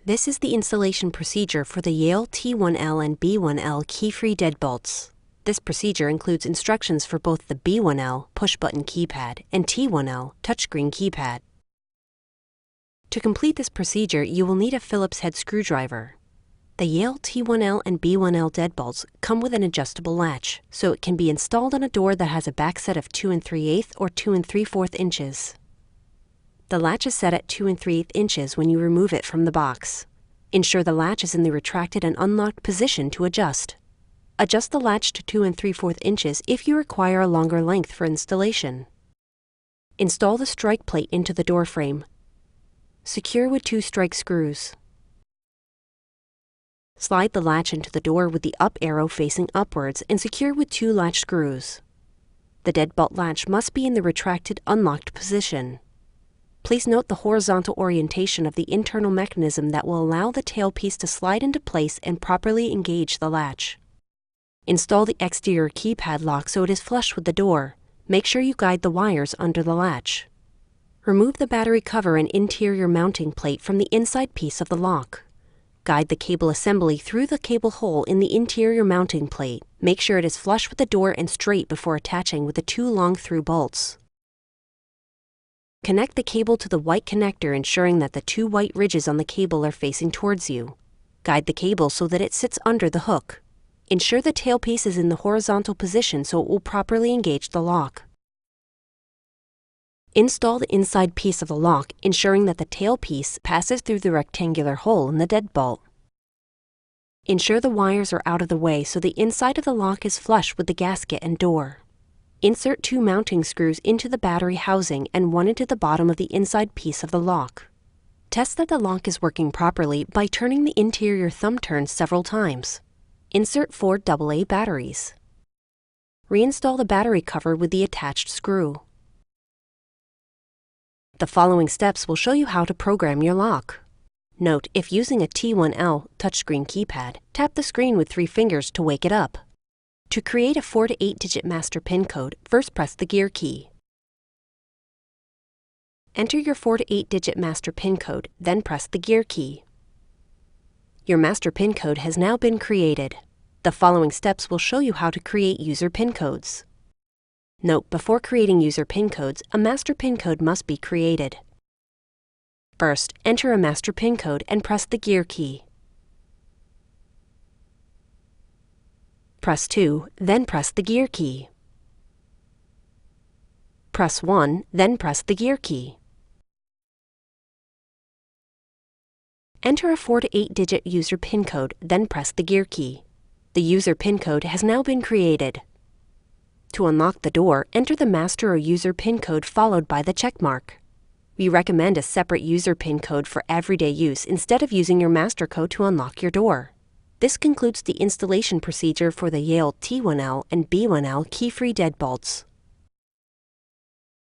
This is the installation procedure for the Yale T1L and B1L key-free deadbolts. This procedure includes instructions for both the B1L push-button keypad and T1L touchscreen keypad. To complete this procedure, you will need a Phillips head screwdriver. The Yale T1L and B1L deadbolts come with an adjustable latch, so it can be installed on a door that has a backset of 2 3/8 or 2 3/4 inches. The latch is set at 2 3/8 inches when you remove it from the box. Ensure the latch is in the retracted and unlocked position to adjust. Adjust the latch to 2 3/4 inches if you require a longer length for installation. Install the strike plate into the door frame. Secure with 2 strike screws. Slide the latch into the door with the up arrow facing upwards and secure with 2 latch screws. The deadbolt latch must be in the retracted, unlocked position. Please note the horizontal orientation of the internal mechanism that will allow the tailpiece to slide into place and properly engage the latch. Install the exterior keypad lock so it is flush with the door. Make sure you guide the wires under the latch. Remove the battery cover and interior mounting plate from the inside piece of the lock. Guide the cable assembly through the cable hole in the interior mounting plate. Make sure it is flush with the door and straight before attaching with the 2 long through bolts. Connect the cable to the white connector, ensuring that the 2 white ridges on the cable are facing towards you. Guide the cable so that it sits under the hook. Ensure the tailpiece is in the horizontal position so it will properly engage the lock. Install the inside piece of the lock, ensuring that the tailpiece passes through the rectangular hole in the deadbolt. Ensure the wires are out of the way so the inside of the lock is flush with the gasket and door. Insert 2 mounting screws into the battery housing and 1 into the bottom of the inside piece of the lock. Test that the lock is working properly by turning the interior thumbturn several times. Insert 4 AA batteries. Reinstall the battery cover with the attached screw. The following steps will show you how to program your lock. Note, if using a T1L touchscreen keypad, tap the screen with 3 fingers to wake it up. To create a 4 to 8-digit master PIN code, first press the gear key. Enter your 4 to 8-digit master PIN code, then press the gear key. Your master PIN code has now been created. The following steps will show you how to create user PIN codes. Note, before creating user PIN codes, a master PIN code must be created. First, enter a master PIN code and press the gear key. Press 2, then press the gear key. Press 1, then press the gear key. Enter a 4 to 8-digit user PIN code, then press the gear key. The user PIN code has now been created. To unlock the door, enter the master or user PIN code followed by the check mark. We recommend a separate user PIN code for everyday use instead of using your master code to unlock your door. This concludes the installation procedure for the Yale T1L and B1L key-free deadbolts.